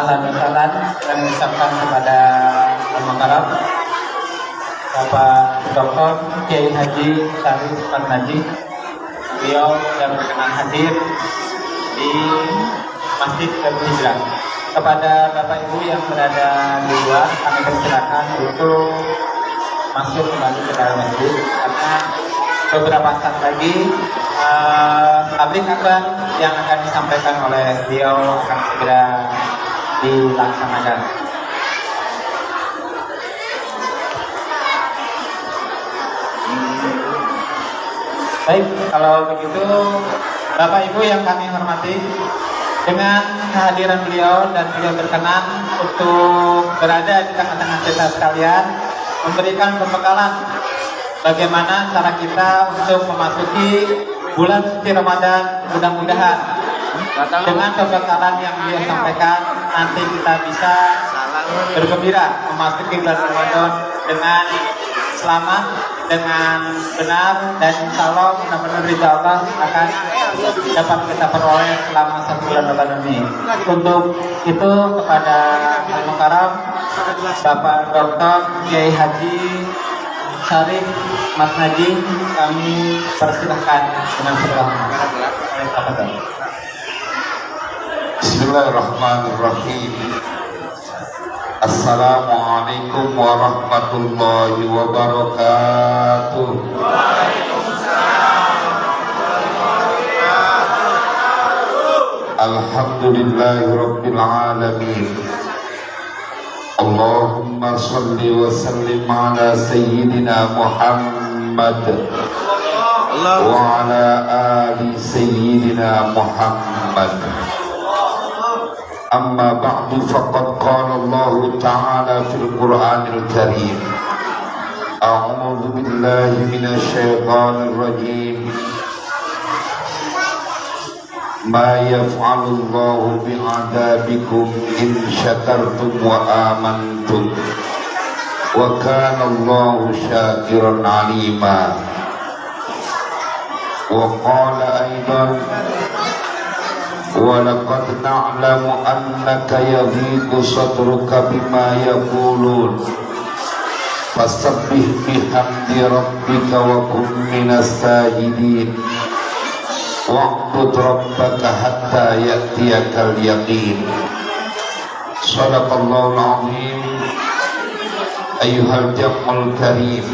ahlan wa sahlan dan mengucapkan kepada Al-Mukarram Bapak Dr. Kiai Haji Syarif Fatnaji, beliau yang berkenan hadir di Masjid Darul Hijrah. Kepada Bapak Ibu yang berada di luar, kami persilakan untuk masuk kembali ke dalam masjid karena beberapa saat lagi tabligh akbar yang akan disampaikan oleh beliau akan segera dilaksanakan. Baik, kalau begitu Bapak Ibu yang kami hormati, dengan kehadiran beliau dan beliau berkenan untuk berada di tengah-tengah kita sekalian, memberikan pembekalan bagaimana cara kita untuk memasuki bulan suci Ramadan. Mudah-mudahan dengan pembekalan yang beliau sampaikan nanti kita bisa bergembira memasuki bulan Ramadan dengan selamat, dengan benar, dan insya Allah benar-benar ridha Allah akan dapat kita peroleh selama 1 bulan Ramadan ini. Untuk itu kepada Al-Mukarram Bapak Dr. Kiai Haji Syarif Fatnaji kami persilahkan dengan segala hormat. Bismillahirrahmanirrahim. Assalamualaikum warahmatullahi wabarakatuh. Alhamdulillahi rabbil alamin. Allahumma salli wa sallim ala sayyidina Muhammad wa ala ali sayyidina Muhammad. Amma ba'du, faqad qala Allah ta'ala fil Qur'anil Karim. A'udzu billahi minasy syaithanir rajim. Ma yaf'alu Allah bi'adabikum in syakartum wa amantum wa kana Allah syakiran 'alima. Wa qala aidan وَلَقَدْ نَعْلَمُ أَنَّكَ يَضِيقُ صَدْرُكَ بِمَا يَقُولُونَ فَسَبِّحْ بِحَمْدِ رَبِّكَ وَكُن مِّنَ السَّاجِدِينَ وَاعْبُدْ رَبَّكَ حَتَّى يَأْتِيَكَ الْيَقِينُ. صدق الله العظيم. Ayyuhal jam'ul karim,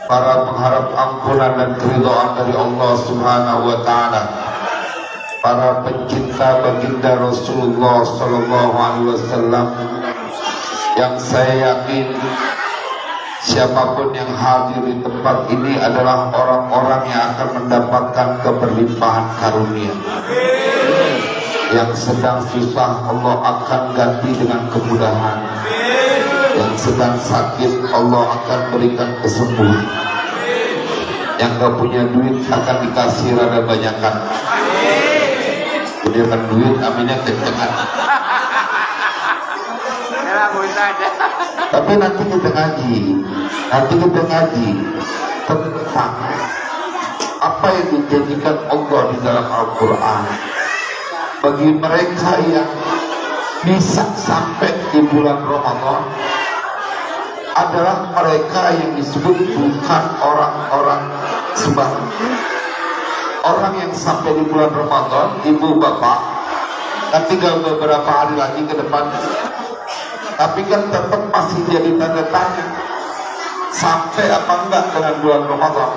para pengharap ampunan dan keridhaan dari Allah Subhanahu wa Ta'ala, para pencinta baginda Rasulullah Sallallahu Alaihi Wasallam, yang saya yakin siapapun yang hadir di tempat ini adalah orang-orang yang akan mendapatkan keberlimpahan karunia. Yang sedang susah Allah akan ganti dengan kemudahan. Yang sedang sakit Allah akan berikan kesembuhan. Yang gak punya duit akan dikasih rada banyakan. Punya duit, aminnya kenceng. Tapi nanti kita ngaji tentang apa yang dijadikan Allah di dalam Al-Quran bagi mereka yang bisa sampai di bulan Ramadan adalah mereka yang disebut bukan orang-orang sembarang. Orang yang sampai di bulan Ramadan, ibu bapak, kan tinggal beberapa hari lagi ke depan, tapi kan tetap masih jadi tanda tanya sampai apa enggak dengan bulan Ramadan,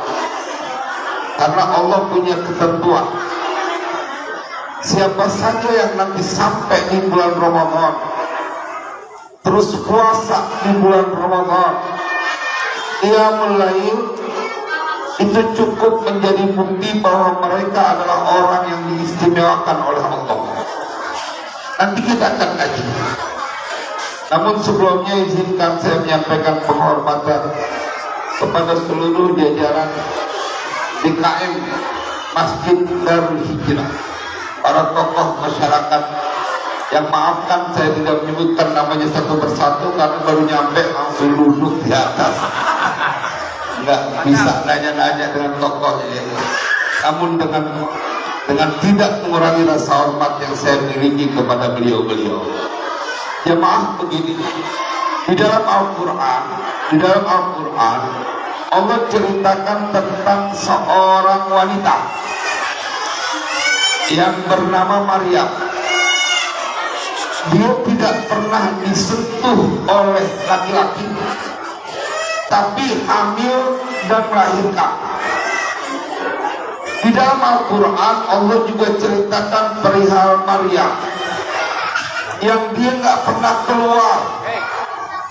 karena Allah punya ketentuan. Siapa saja yang nanti sampai di bulan Ramadan terus puasa di bulan Ramadan, qiyamul lail, itu cukup menjadi bukti bahwa mereka adalah orang yang diistimewakan oleh Allah. Nanti kita akan kaji. Namun sebelumnya izinkan saya menyampaikan penghormatan kepada seluruh jajaran DKM Masjid Darul Hijrah, para tokoh masyarakat yang maafkan saya tidak menyebutkan namanya satu persatu karena baru nyampe langsung duduk di atas. Nggak bisa nanya-nanya dengan tokohnya, namun dengan dengan tidak mengurangi rasa hormat yang saya miliki kepada beliau-beliau. Jemaah begini, di dalam Al-Quran Allah ceritakan tentang seorang wanita yang bernama Maryam. Dia tidak pernah disentuh oleh laki-laki, tapi hamil dan melahirkan. Di dalam Al-Quran Allah juga ceritakan perihal Maryam yang dia nggak pernah keluar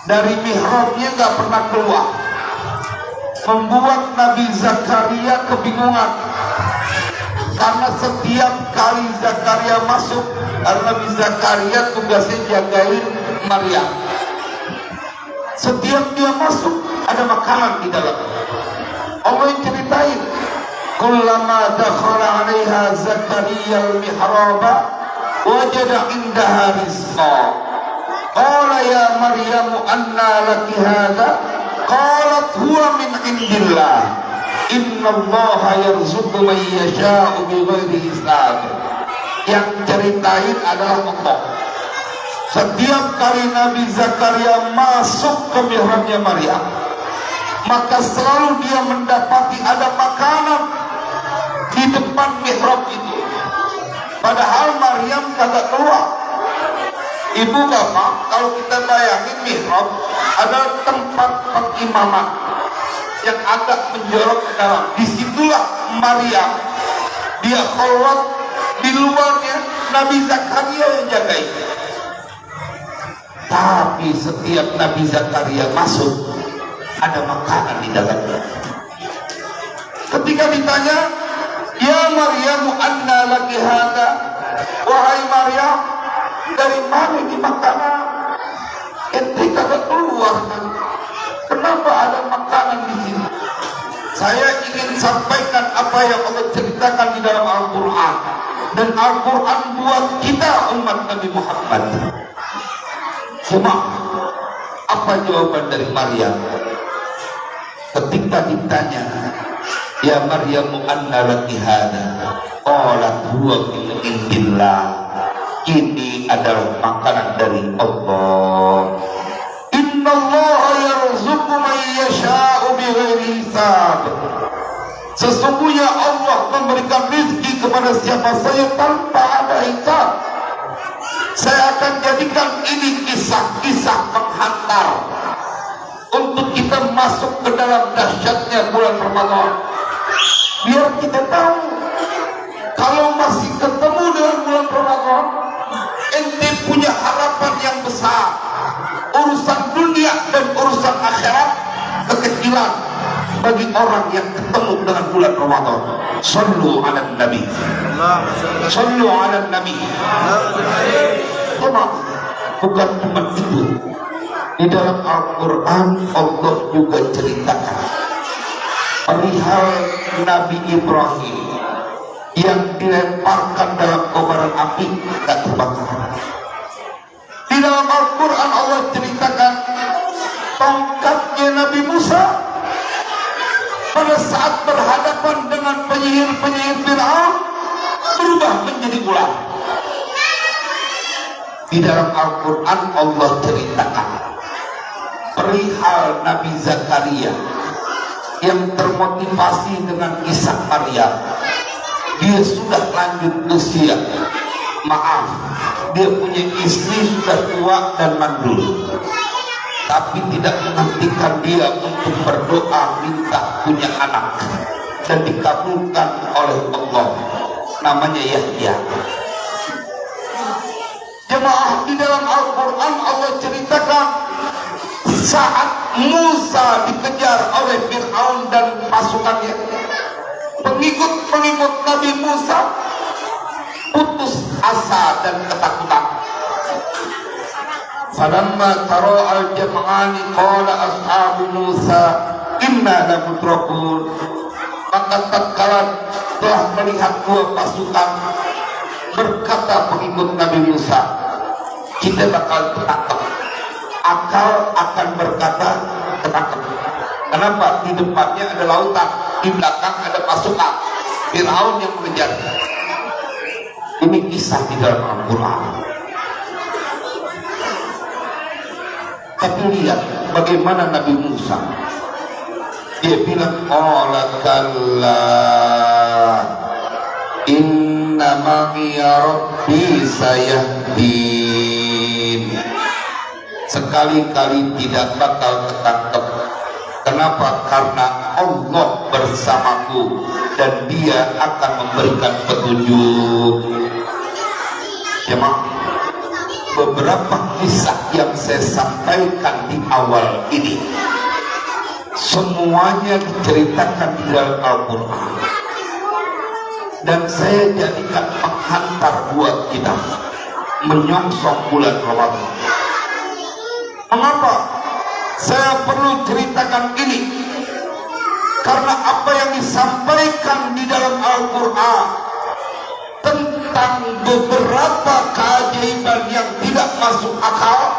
dari mihrabnya, nggak pernah keluar, membuat Nabi Zakaria kebingungan karena setiap kali Zakaria masuk, karena Nabi Zakaria tugasnya jagain Maryam, setiap dia masuk ada makanan di dalam. Allah yang ceritain, kullama dakhala 'alaiha Zakaria al-mihraba wajada 'indaha rizqa qala ya Maryam anna laki hadha qalat huwa min 'indillah innallaha yarzuqu man yasha'u bighairi hisab. Yang ceritain adalah Allah. Setiap kali Nabi Zakaria masuk ke mihrabnya Maryam, maka selalu dia mendapati ada makanan di depan mihrab itu. Padahal Maryam kagak keluar. Ibu bapak, kalau kita bayangin mihrab adalah tempat pengimaman yang agak menjorok ke dalam. Disitulah Maryam, dia kholwat, di luarnya Nabi Zakaria yang jagain. Tapi setiap Nabi Zakaria masuk ada makanan di dalamnya. Ketika ditanya, ya Maryam anna laki hadha, wahai Maryam, dari mana ini makanan? Ente kagak keluar kan? Kenapa ada makanan di sini? Saya ingin sampaikan apa yang Allah ceritakan di dalam Al-Quran, dan Al-Quran buat kita umat Nabi Muhammad. Cuma apa jawaban dari Maryam ketika ditanya, ya Maryam anna laki hadha qalat huwa min indillah, ini adalah makanan dari Allah. Innallaha yarzuqu man yasha'u bighairi hisab. Sesungguhnya Allah memberikan rezeki kepada siapa saja tanpa ada hisab. Saya akan jadikan ini kisah-kisah penghantar untuk kita masuk ke dalam dahsyatnya bulan Ramadan, biar kita tahu kalau masih ketemu dengan bulan Ramadan, ente punya harapan yang besar. Urusan dunia dan urusan akhirat kekecilan bagi orang yang ketemu dengan bulan Ramadan. Sallu ala Nabi, sallu ala Nabi. Bukan cuma itu, di dalam Al-Quran Allah juga ceritakan perihal Nabi Ibrahim yang dilemparkan dalam kobaran api dan terbakar. Di dalam Al-Quran Allah ceritakan tongkatnya Nabi Musa pada saat berhadapan dengan penyihir-penyihir Fir'aun berubah menjadi ular. Di dalam Al-Quran Allah ceritakan perihal Nabi Zakaria yang termotivasi dengan kisah Maryam. Dia sudah lanjut usia, maaf, dia punya istri sudah tua dan mandul, tapi tidak menghentikan dia untuk berdoa minta punya anak, dan dikabulkan oleh Allah, namanya Yahya. Jemaah, di dalam Al-Quran Allah ceritakan saat Musa dikejar oleh Fir'aun dan pasukannya, pengikut-pengikut Nabi Musa putus asa dan ketakutan. Falamma tara al-jam'ani qala ashabu Musa inna lamudrakun. Maka tatkala telah melihat dua pasukan, berkata pengikut Nabi Musa, kita bakal ketangkep. Akal akan berkata ketangkep. Kenapa? Di depannya ada lautan, di belakang ada pasukan Fir'aun yang mengejar. Ini kisah di dalam Al-Quran. Tapi lihat bagaimana Nabi Musa. Dia bilang, qala kalla inna ma'iya rabbi sayahdin. Sekali-kali tidak bakal ketangkep. Kenapa? Karena Allah bersamaku dan Dia akan memberikan petunjuk. Ya, beberapa kisah yang saya sampaikan di awal ini semuanya diceritakan di dalam Al-Quran, dan saya jadikan penghantar buat kita menyongsong bulan Ramadan. Mengapa saya perlu ceritakan ini? Karena apa yang disampaikan di dalam Al-Quran tentang beberapa keajaiban yang tidak masuk akal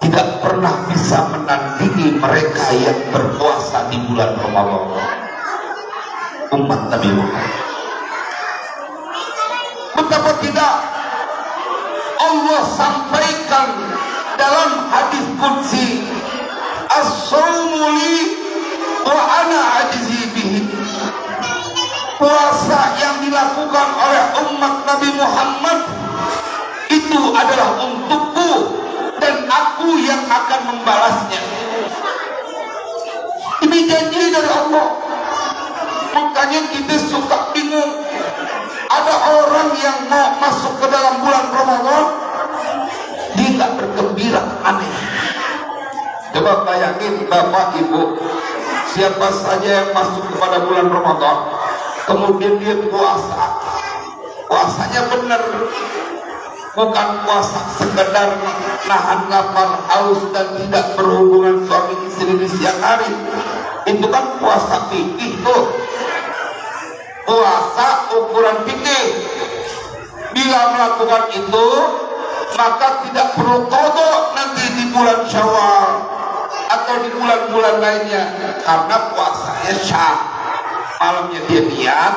tidak pernah bisa menandingi mereka yang berpuasa di bulan Ramadan, umat Nabi Muhammad. Betapa tidak Allah sampaikan dalam hadis qudsi, as-shaumu li wa ana ajzi bihi. Puasa yang dilakukan oleh umat Nabi Muhammad itu adalah untukku dan aku yang akan membalasnya. Ini janji dari Allah. Makanya kita suka bingung. Ada orang yang mau masuk ke dalam bulan Ramadan, dia nggak bergembira, aneh. Coba bayangin Bapak Ibu, siapa saja yang masuk kepada bulan Ramadan kemudian dia puasa, puasanya benar, bukan puasa sekedar nahan lapar, haus dan tidak berhubungan suami istri di siang hari. Itu kan puasa fikih tuh, puasa ukuran fikih. Bila melakukan itu maka tidak perlu qada nanti di bulan Syawal atau di bulan-bulan lainnya, karena puasanya syah. Malamnya dia niat,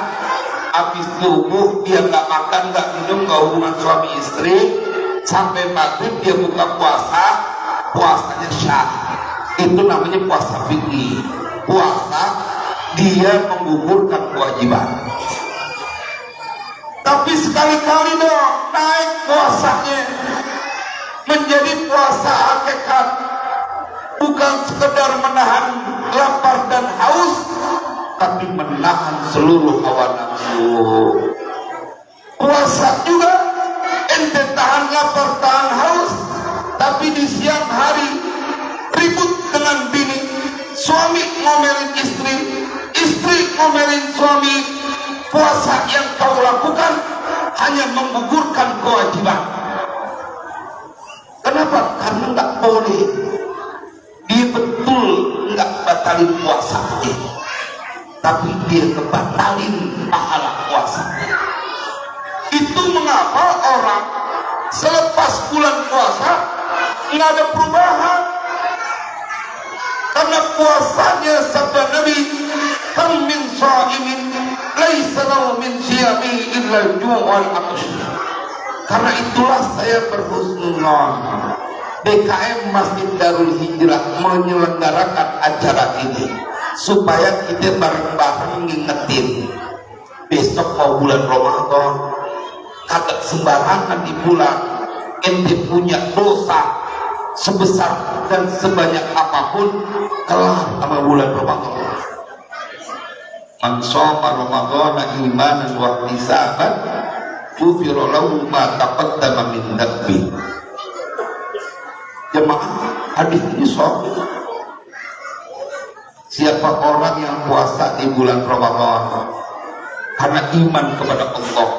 habis subuh dia nggak makan, nggak minum, nggak hubungan suami istri, sampai maghrib dia buka puasa, puasanya syah. Itu namanya puasa fikih. Puasa dia menggugurkan kewajiban. Tapi sekali-kali dong naik puasanya menjadi puasa hakikat, bukan sekedar menahan lapar dan haus, tapi menahan seluruh hawa nafsu. Puasa juga ente tahan lapar, tahan haus, tapi di siang hari ribut dengan bini, suami ngomelin istri, istri ngomelin suami. Puasa yang kau lakukan hanya menggugurkan kewajiban. Kenapa? Karena nggak boleh. Dia betul nggak batalin puasanya, tapi dia kebatalin pahala puasa. Itu mengapa orang selepas bulan puasa nggak ada perubahan. Karena puasanya sabda Nabi, kam min sha'imin laisa lahu min siyami illa al-ju' wal 'atash. Karena itulah saya berhusnuzon DKM Masjid Darul Hijrah menyelenggarakan acara ini supaya kita bareng-bareng ngingetin besok mau bulan Ramadan, kagak sembarangan di bulan ente punya dosa sebesar dan sebanyak apapun kelar sama bulan Ramadan. Man shoma Ramadhana imanan wa ihtisaban ghufira lahu ma taqaddama min dhanbi. Jemaah, hadis ini sahih. Siapa orang yang puasa di bulan Ramadan karena iman kepada Allah,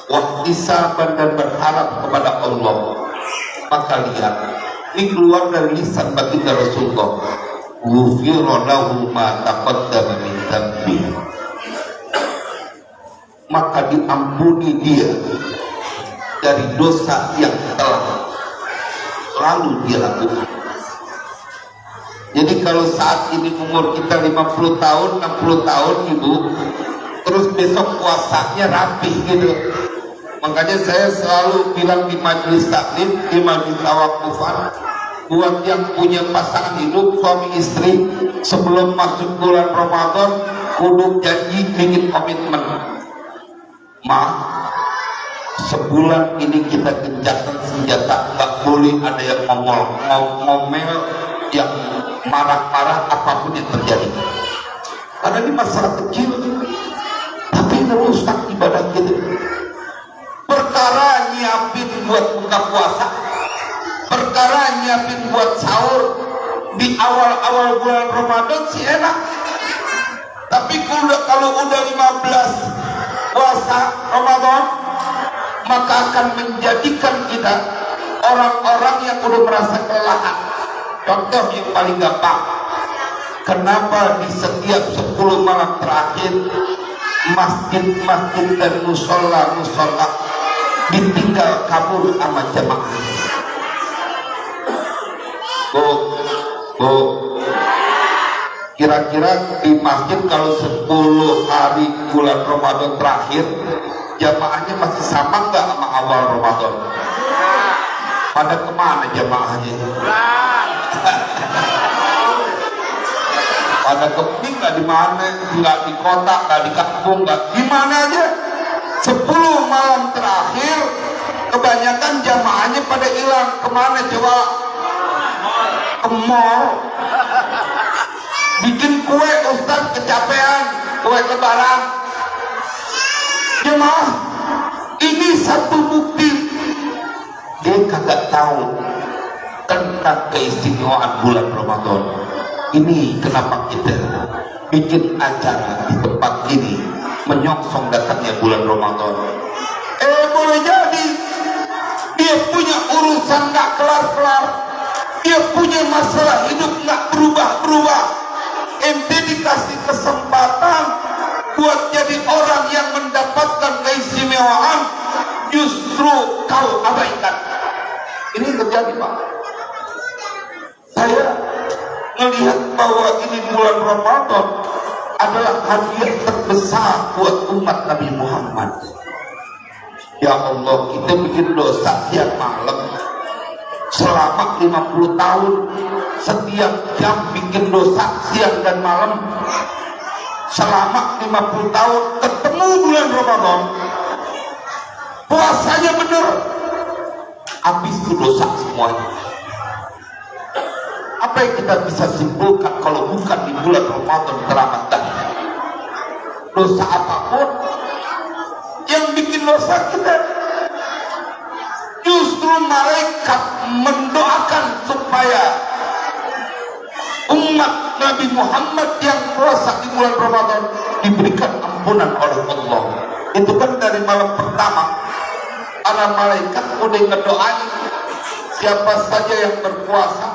wa ihtisaban dan berharap kepada Allah, maka lihat, ini keluar dari lisan baginda Rasulullah, ghufira lahu ma taqaddama min dhanbi, maka diampuni dia dari dosa yang telah lalu dia lakukan. Jadi kalau saat ini umur kita 50 tahun, 60 tahun ibu, terus besok puasanya rapih gitu. Makanya saya selalu bilang di majelis taklim, di majelis tawakufan, buat yang punya pasangan hidup suami istri, sebelum masuk bulan Ramadan kudu janji bikin komitmen. Sebulan ini kita gencatan senjata, nggak boleh ada yang ngomel, yang marah-marah apapun yang terjadi. Karena ini masalah kecil, tapi merusak ibadah kita. Perkara nyiapin buat buka puasa, perkara nyiapin buat sahur di awal-awal bulan Ramadan sih enak. Tapi kalau udah 15 puasa Ramadan, maka akan menjadikan kita orang-orang yang udah merasa kelelahan. Contoh yang paling gampang, kenapa di setiap 10 malam terakhir masjid-masjid dan musola-musola ditinggal kabur sama jamaah? Kira-kira di masjid kalau 10 hari bulan Ramadan terakhir jamaahnya masih sama nggak sama awal Ramadan? Pada kemana jamaahnya? Pada keping nggak di mana, nggak di kota, nggak di kampung, nggak di mana aja. 10 malam terakhir kebanyakan jamaahnya pada hilang. Kemana coba? Ke mall. Bikin kue, Ustaz kecapean, kue lebaran. Jemaah, ini satu bukti dia kagak tahu tentang keistimewaan bulan Ramadan. Ini kenapa kita bikin acara di tempat ini menyongsong datangnya bulan Ramadan. Boleh jadi dia punya urusan gak kelar-kelar, dia punya masalah hidup gak berubah-berubah. Ente dikasih kesempatan buat jadi orang yang mendapatkan keistimewaan, justru kau abaikan. Ini terjadi, Pak. Saya melihat bahwa ini bulan Ramadan adalah hadiah terbesar buat umat Nabi Muhammad. Ya Allah, kita bikin dosa siang malam selama 50 tahun, setiap jam bikin dosa siang dan malam selama 50 tahun. Ketemu bulan Ramadan, puasanya bener, habis itu dosa semuanya. Apa yang kita bisa simpulkan kalau bukan di bulan Ramadan teramat tadi? Dosa apapun yang bikin dosa kita, justru malaikat mendoakan supaya umat Nabi Muhammad yang puasa di bulan Ramadan diberikan ampunan oleh Allah. Itu kan dari malam pertama para malaikat udah ngedoain siapa saja yang berpuasa,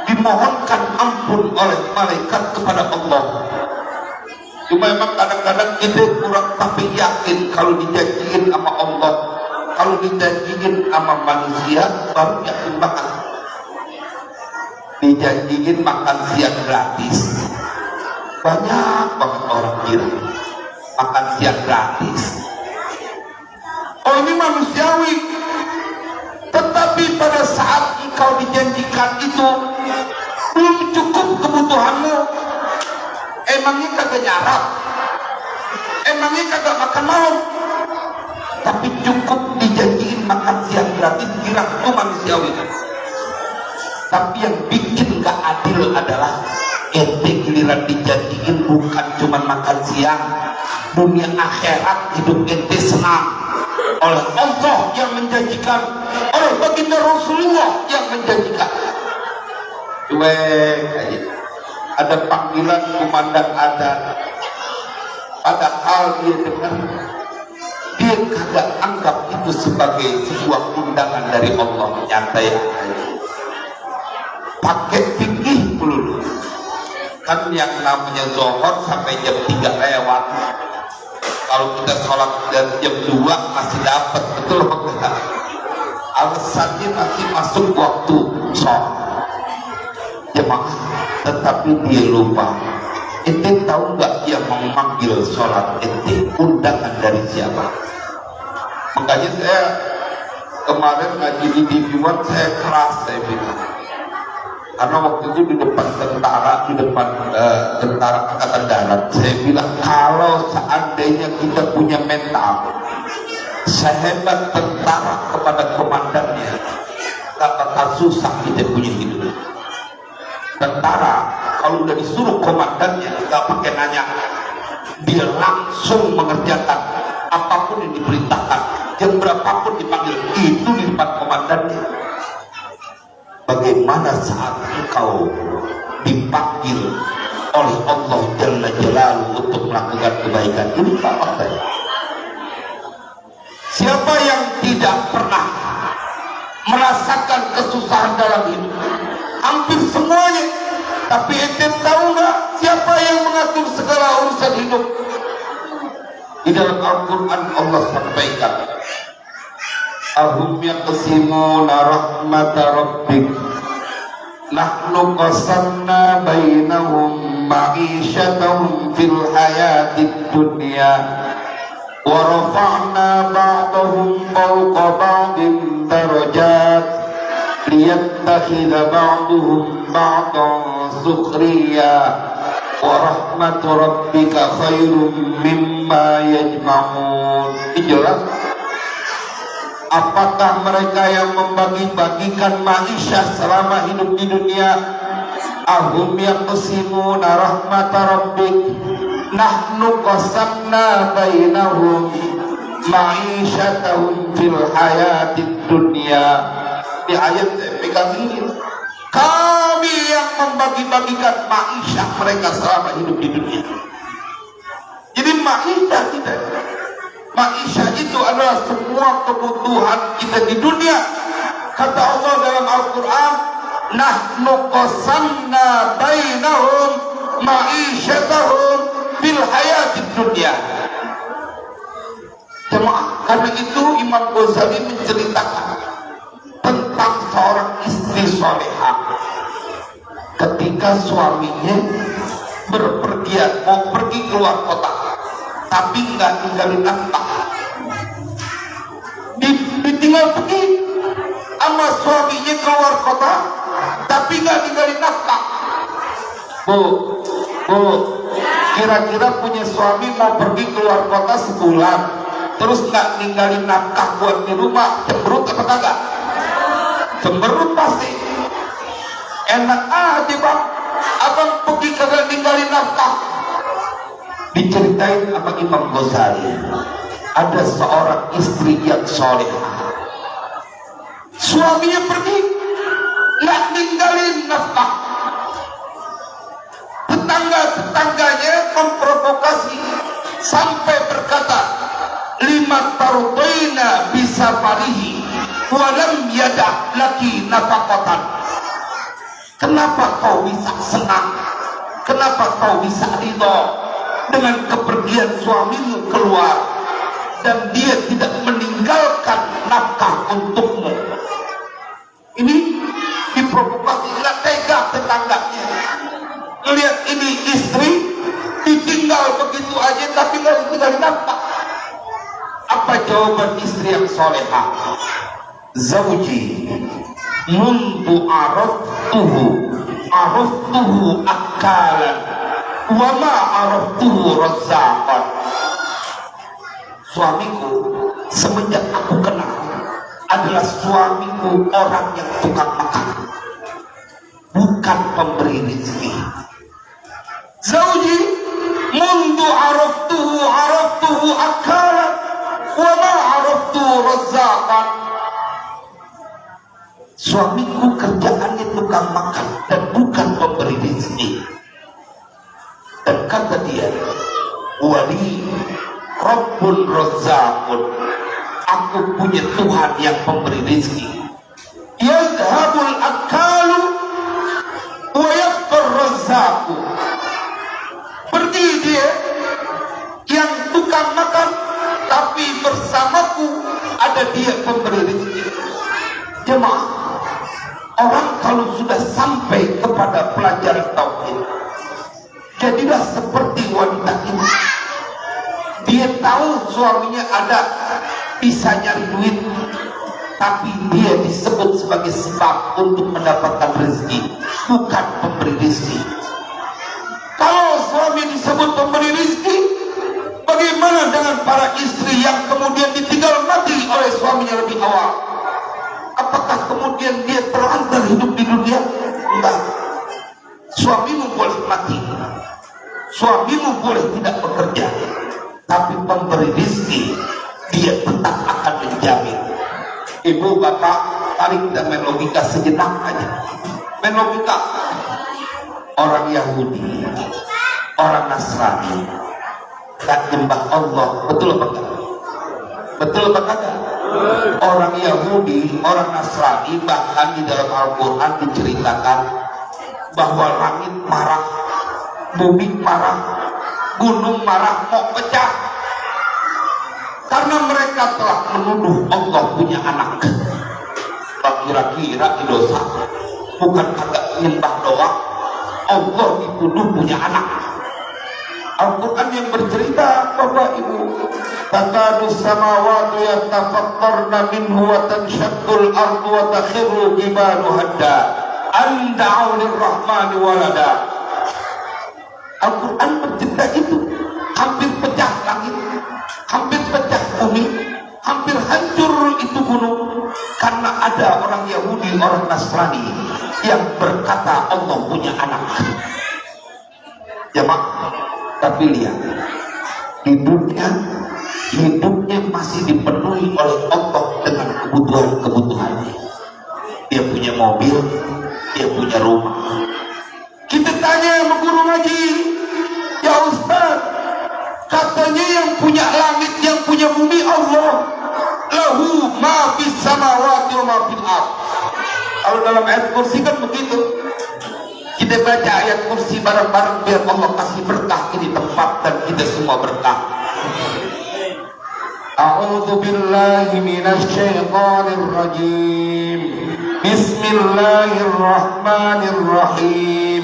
dimohonkan ampun oleh malaikat kepada Allah. Cuma memang kadang-kadang kita kurang tapi yakin kalau dijanjiin sama Allah, kalau dijanjiin sama manusia baru yakin banget. Dijanjiin makan siang gratis, banyak banget orang kira makan siang gratis. Oh, ini manusiawi. Tetapi pada saat engkau dijanjikan itu belum cukup kebutuhanmu, emangnya kagak nyarap, emangnya kagak makan malam, tapi cukup dijanjiin makan siang gratis, kira itu manusiawi. Tapi yang bikin gak adil adalah ente giliran dijanjiin bukan cuma makan siang, dunia akhirat hidup ente senang oleh Allah yang menjanjikan, oleh baginda Rasulullah yang menjanjikan. Cuek aja, ada panggilan kumandang adzan, padahal dia dengar, dia kagak anggap itu sebagai sebuah undangan dari Allah. Nyantai aja, pakai fikih dulu. Kan yang namanya zuhur sampai jam 3 lewat, kalau kita sholat dari jam 2 masih dapat, betul enggak? Alasannya masih masuk waktu sholat jemaah, tetapi dia lupa Ente tahu nggak yang memanggil sholat ente? Undangan dari siapa? Makanya saya kemarin ngaji di TV1 saya keras, saya bilang. Karena waktu itu di depan tentara, tentara angkatan darat, saya bilang kalau seandainya kita punya mental sehebat tentara kepada komandannya, gak bakal susah kita punya hidup. Tentara kalau udah disuruh komandannya gak pakai nanya, dia langsung mengerjakan apapun yang diperintahkan, jam berapapun dipanggil, itu di depan komandannya. Bagaimana saat engkau dipanggil oleh Allah Jalla Jalaluhu untuk melakukan kebaikan? Ini fakta. Siapa yang tidak pernah merasakan kesusahan dalam hidup? Hampir semuanya. Tapi ente tahu nggak siapa yang mengatur segala urusan hidup? Di dalam Al-Quran Allah sampaikan, ahum yaqsimuna rahmata rabbik nahnu qasamna bainahum ma'ishatahum fil hayatid dunya wa rafa'na ba'dahum fawqa ba'din darajat liyattakhidha ba'duhum ba'dan sukhriya wa rahmatu rabbika khairum mimma yajma'un. Ini jelas. Apakah mereka yang membagi-bagikan ma'isyah selama hidup di dunia? Ahum yaqsimuna rahmata rabbik nahnu qasamna bainahum ma'isyatahum fil hayatid dunya. Di ayat pegang ini, kami yang membagi-bagikan ma'isyah mereka selama hidup di dunia. Jadi ma'isyah kita, ma'isyah itu adalah semua kebutuhan kita di dunia. Kata Allah dalam Al-Quran, nahnu qasamna bainahum ma'isyatahum fil hayatid dunya. Jemaah, karena itu Imam Ghazali menceritakan tentang seorang istri solehah ketika suaminya berpergian mau pergi keluar kota, tapi nggak ninggalin nafkah. Ditinggal pergi sama suaminya keluar kota, tapi nggak ninggalin nafkah. Bu, kira-kira punya suami mau pergi keluar kota sebulan, terus nggak ninggalin nafkah buat di rumah, cemberut apa kagak? Cemberut pasti. Enak aja bang, abang pergi kagak ninggalin nafkah. Diceritain sama Imam Ghazali, ada seorang istri yang solehah, suaminya pergi nggak ninggalin nafkah. Tetangga-tetangganya memprovokasi sampai berkata, lima tardaina bisa parihi walam yadah laki nafaqatan. Kenapa kau bisa senang? Kenapa kau bisa ridho dengan kepergian suamimu keluar dan dia tidak meninggalkan nafkah untukmu? Ini diprovokasi, nggak tega tetangganya. Lihat ini istri ditinggal begitu aja tapi nggak ditinggalin nafkah. Apa jawaban istri yang solehah? Zawji mundu araftuhu akalan wa ma araftuhu razzaqan. Suamiku semenjak aku kenal adalah suamiku orang yang tukang makan, bukan pemberi rezeki. Zawji mundu araftuhu akalan wa ma araftuhu razzaqan. Suamiku kerjaannya tukang makan dan bukan pemberi rezeki. Dan kata dia, wali Rabbul Razzaqun, aku punya Tuhan yang pemberi rezeki. Yadhabul akalu wa yabqar razzaqu. Pergi dia yang tukang makan, tapi bersamaku ada dia pemberi rezeki. Jemaah, orang kalau sudah sampai kepada pelajaran tauhid, jadilah seperti wanita ini. Dia tahu suaminya ada, bisa nyari duit, tapi dia disebut sebagai sebab untuk mendapatkan rezeki, bukan pemberi rezeki. Kalau suami disebut pemberi rezeki, bagaimana dengan para istri yang kemudian ditinggal mati oleh suaminya lebih awal? Apakah kemudian dia terlantar hidup di dunia? Enggak. Suamimu boleh mati, suamimu boleh tidak bekerja, tapi pemberi rezeki dia tetap akan menjamin. Ibu bapak tarik dan main logika sejenak aja. Main logika. Orang Yahudi, orang Nasrani tak nyembah Allah, betul apa enggak? Betul apa enggak? Orang Yahudi, orang Nasrani, bahkan di dalam Al-Quran diceritakan bahwa langit marah, bumi marah, gunung marah, mau pecah, karena mereka telah menuduh Allah punya anak. Kira-kira dosa, bukan kagak nyembah doang, Allah dituduh punya anak. Al-Quran yang bercerita, Bapak Ibu, takadu samawati yatafattarna minhu wa tanshaqqul ardu wa takhirru jibalu hadda an da'u lirrahmani walada. Al-Quran bercerita itu, hampir pecah langit, hampir pecah bumi, hampir hancur itu gunung, karena ada orang Yahudi, orang Nasrani yang berkata Allah punya anak. Jemaah, tapi lihat, hidupnya masih dipenuhi oleh Allah dengan kebutuhan-kebutuhannya. Dia punya mobil, dia punya rumah. Kita tanya sama guru ngaji, ya Ustaz, katanya yang punya langit, yang punya bumi Allah. Lahu ma fis samawati wa ma fil ardh. Kalau dalam ayat kursi kan begitu. Kita baca ayat kursi bareng-bareng biar Allah kasih berkah di tempat dan kita semua berkah. A'udzu billahi minasy syaithanir rajim. Bismillahirrahmanirrahim.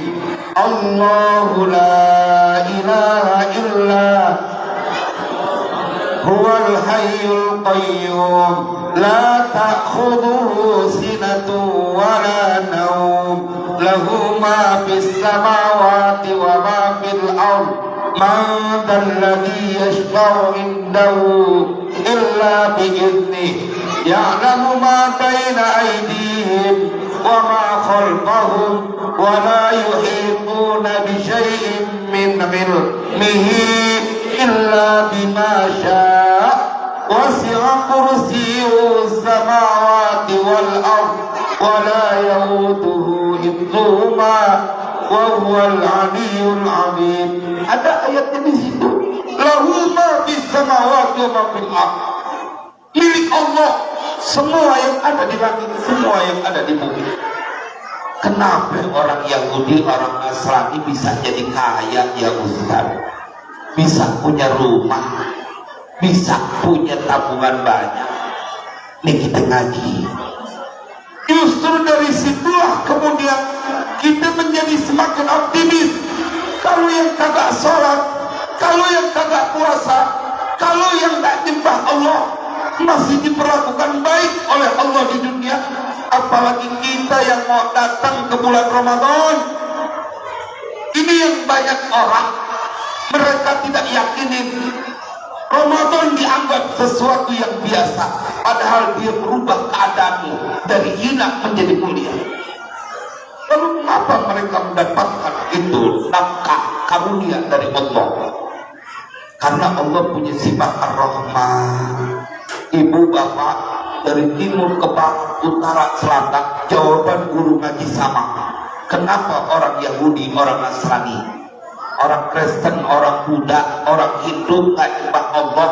Allahu la ilaha illa huwal hayyul qayyum la ta'khudhuhu sinatun wa la nawm lahu ma fis samawati wa ma fil ard man dalladhi yashfa'u indahu illa bi'idhnihi ya'lamu ma baina aydihim wa ma khalfahum wa la yuhituna bi shay'in min ilmihi illa bima syaa wasi'a kursiyyuhu samawati wal ard wa la yauduhu hifdhuhuma wa huwal aliyyul azim. Ada ayatnya di situ. Lahu ma fis samawati wa ma fil ard. Milik Allah semua yang ada di langit, semua yang ada di bumi. Kenapa orang Yahudi, orang Nasrani bisa jadi kaya ya Ustaz? Bisa punya rumah, bisa punya tabungan banyak. Nih kita ngaji. Justru dari situlah kemudian kita menjadi semakin optimis. Kalau yang kagak sholat, kalau yang kagak puasa, kalau yang tak nyembah Allah masih diperlakukan baik oleh Allah di dunia, apalagi kita yang mau datang ke bulan Ramadan. Ini yang banyak orang, mereka tidak yakinin Ramadan dianggap sesuatu yang biasa, padahal dia merubah keadaanmu dari hina menjadi mulia. Lalu mengapa mereka mendapatkan itu nafkah karunia dari Allah? Karena Allah punya sifat Ar-Rahman. Ibu bapak dari timur ke barat, utara, selatan, jawaban guru ngaji sama. Kenapa orang Yahudi, orang Nasrani, orang Kristen, orang Buddha, orang Hindu nggak nyembah Allah,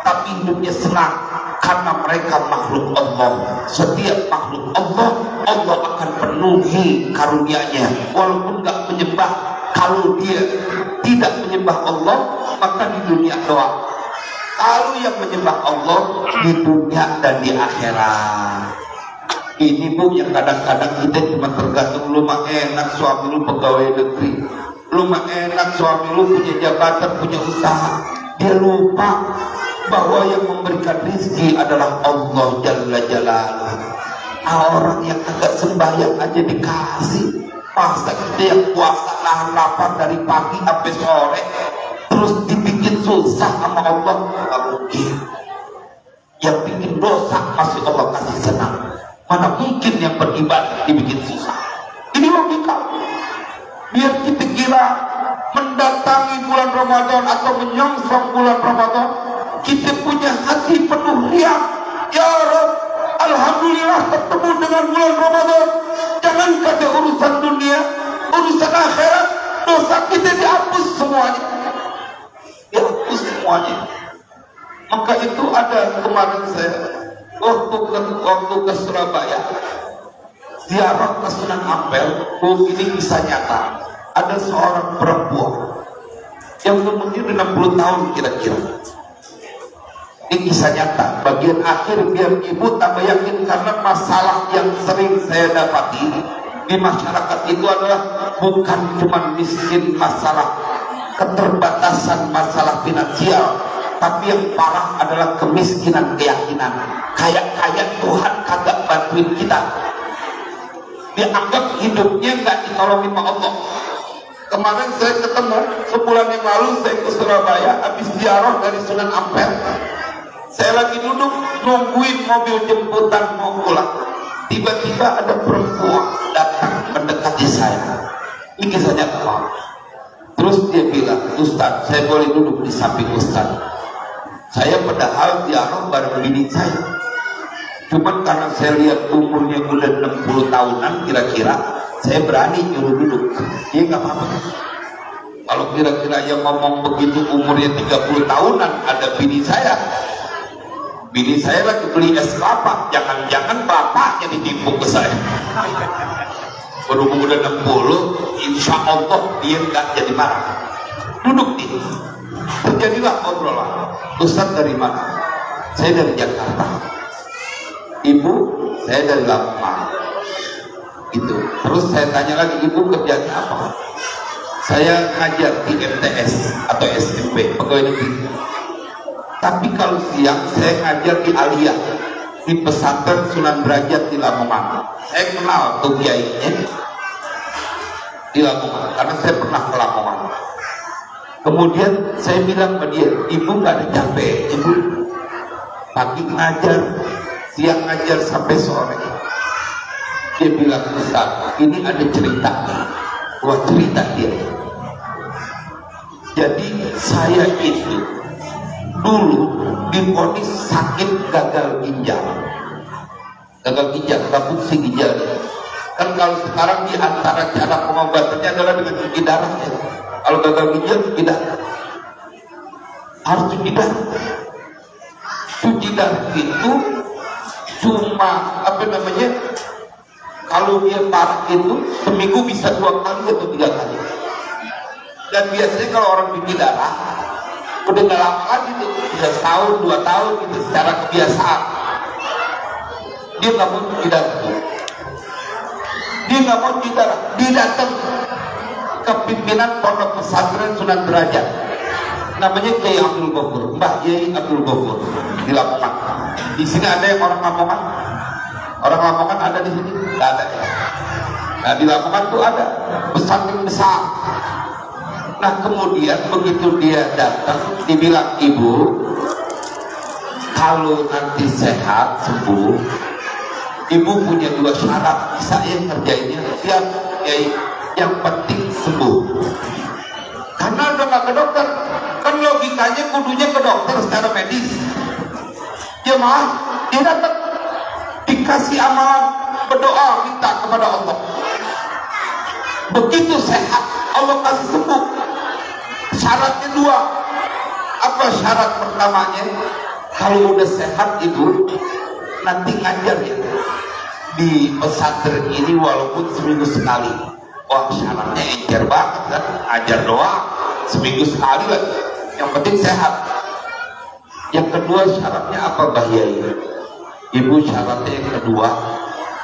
tapi hidupnya senang? Karena mereka makhluk Allah. Setiap makhluk Allah, Allah akan penuhi karunia-Nya. Walaupun nggak menyembah, kalau dia tidak menyembah Allah, maka di dunia doang. Kalau yang menyembah Allah di dunia dan di akhirat. Ini Bu yang kadang-kadang kita cuma tergantung lu mah enak, suami lu pegawai negeri. Lu mah enak, suami lu punya jabatan, punya usaha. Dia lupa bahwa yang memberikan rezeki adalah Allah Jalla Jalaluh. Orang yang agak sembahyang aja dikasih. Masa kita yang puasa nahan lapar dari pagi sampai sore terus dibikin susah sama Allah? Nggak mungkin. Yang bikin dosa masih Allah kasih senang. Mana mungkin yang beribadah dibikin susah? Ini logika. Biar kita kira mendatangi bulan Ramadan atau menyongsong bulan Ramadan, kita punya hati penuh riak. Ya Rabb, alhamdulillah ketemu dengan bulan Ramadan. Jangan kata urusan dunia, urusan akhirat, dosa kita dihapus semuanya. Dihapus semuanya. Maka itu ada kemarin saya waktu ke Surabaya, ziarah ke Sunan Ampel. Ini kisah nyata. Ada seorang perempuan yang umurnya 60 tahun kira-kira. Ini kisah nyata. Bagian akhir biar ibu tambah yakin, karena masalah yang sering saya dapati di masyarakat itu adalah bukan cuma miskin, masalah keterbatasan, masalah finansial, tapi yang parah adalah kemiskinan keyakinan. Kayak Tuhan kagak bantuin kita. Dia anggap hidupnya nggak ditolongin sama Allah. Kemarin saya ketemu, sebulan yang lalu saya ke Surabaya, habis ziarah dari Sunan Ampel. Saya lagi duduk nungguin mobil jemputan mau pulang. Tiba-tiba ada perempuan datang mendekati saya. Ini kisah nyata. Terus dia bilang, Ustaz, saya boleh duduk di samping Ustaz? Saya padahal ziarah bareng bini saya. Cuman karena saya lihat umurnya udah 60 tahunan kira-kira, saya berani nyuruh duduk. Dia nggak apa-apa. Kalau kira-kira yang ngomong begitu umurnya 30 tahunan, ada bini saya. Bini saya lagi beli es kelapa, jangan-jangan bapaknya ditipu ke saya. Berhubung udah 60, insya Allah dia nggak jadi marah. Duduk dia. Terjadilah obrolan. Ustaz dari mana? Saya dari Jakarta. Ibu, saya dari Lampung. Itu. Terus saya tanya lagi, ibu kerjanya apa? Saya ngajar di MTS atau SMP, pegawai negeri. Tapi kalau siang saya ngajar di Aliyah, di pesantren Sunan Derajat di Lamongan. Saya kenal tuh kiainya di Lamongan, karena saya pernah ke Lamongan. Kemudian saya bilang ke dia, ibu nggak ada capek, ibu pagi ngajar, siang ngajar sampai sore. Dia bilang, Ustaz, ini ada cerita. Wah, cerita dia. Jadi saya itu dulu divonis sakit gagal ginjal. Gagal ginjal, fungsi ginjal. Kan kalau sekarang di antara cara pengobatannya adalah dengan cuci darah. Kalau gagal ginjal, tidak. Harus cuci darah. Cuci darah itu cuma kalau dia parah itu seminggu bisa 2 kali atau 3 kali. Dan biasanya kalau orang cuci darah udah gak lama lagi tuh, bisa setahun 2 tahun gitu secara kebiasaan. Dia nggak mau cuci darah. Dia nggak mau cuci darah. Dia datang ke pimpinan pondok pesantren Sunan Derajat. Namanya Kiai Abdul Ghafur, Mbah Kiai Abdul Ghafur di Lamongan. Di sini ada yang orang Lamongan? Orang Lamongan ada di sini? Nggak ada. Nah di Lamongan tuh ada pesantren besar. Nah kemudian begitu dia datang, dibilang, ibu, kalau nanti sehat sembuh, ibu punya 2 syarat, saya ngerjainnya. Siap, Kiai. Yang penting sembuh. Karena udah nggak ke dokter, kan logikanya kudunya ke dokter secara medis. Jemaah, dia datang dikasih amalan, berdoa minta kepada Allah. Begitu sehat, Allah kasih sembuh. Syaratnya 2. Apa syarat pertamanya? Kalau udah sehat ibu, nanti ngajar ya di pesantren ini walaupun seminggu sekali. Wah syaratnya encer banget kan, ajar doang seminggu sekali lagi. Yang penting sehat. Yang kedua syaratnya apa Bahyai? Ibu syaratnya yang kedua,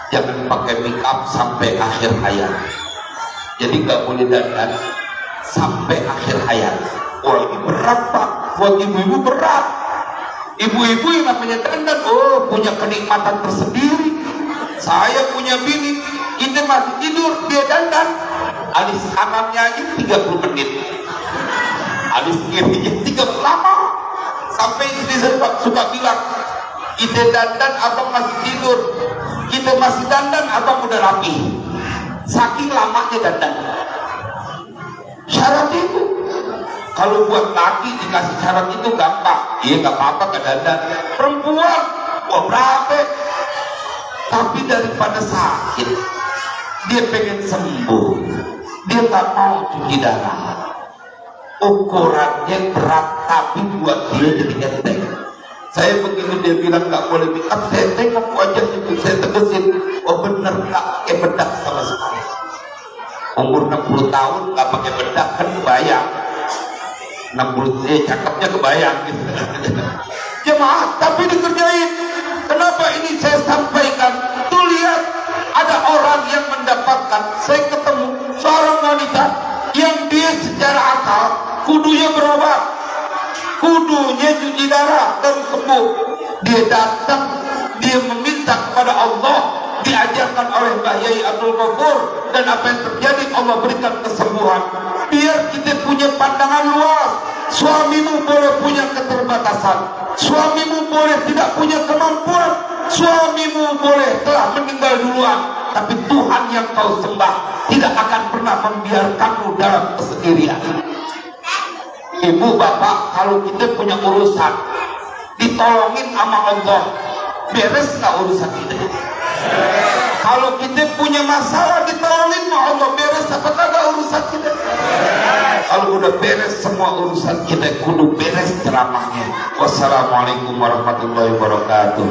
jangan pakai make up sampai akhir hayat. Jadi nggak boleh dandan sampai akhir hayat. Wah, ini berat Pak, buat ibu-ibu berat. Ibu-ibu yang namanya dandan, oh punya kenikmatan tersendiri. Saya punya bini, ini masih tidur, dia dandan. Alis kanannya aja 30 menit, alis kirinya 30 lama. Sampai istri saya suka bilang, kita dandan abang masih tidur, kita masih dandan abang udah rapi. Saking lamanya dandan. Syarat itu, kalau buat laki dikasih syarat itu gampang, iya gak apa-apa ke dandan. Perempuan, wah berapa? Tapi daripada sakit, dia pengen sembuh, dia gak mau cuci darah. Ukurannya berat, tapi buat dia jadi enteng. Saya begitu dia bilang gak boleh make up, saya tengok wajahnya itu, saya tegesin, oh bener gak pakai bedak sama sekali. Umur 60 tahun gak pakai bedak kan kebayang. 60 cakepnya kebayang gitu. Jemaah, tapi dikerjain. Kenapa ini saya sampaikan? Tuh lihat, ada orang yang mendapatkan. Saya ketemu seorang wanita yang dia secara akal kudunya berobat, kudunya cuci darah dan sembuh. Dia datang, dia meminta kepada Allah, diajarkan oleh Mbah Yai Abdul Ghafur, dan apa yang terjadi Allah berikan kesembuhan. Biar kita punya pandangan luas. Suamimu boleh punya keterbatasan, suamimu boleh tidak punya kemampuan, suamimu boleh telah meninggal duluan, tapi Tuhan yang kau sembah tidak akan pernah membiarkanmu dalam kesendirian. Ibu bapak, kalau kita punya urusan ditolongin sama Allah, beres gak urusan kita? Kalau kita punya masalah ditolongin sama Allah, beres apa kagak urusan kita? Kalau udah beres semua urusan kita, kudu beres ceramahnya. Wassalamualaikum warahmatullahi wabarakatuh.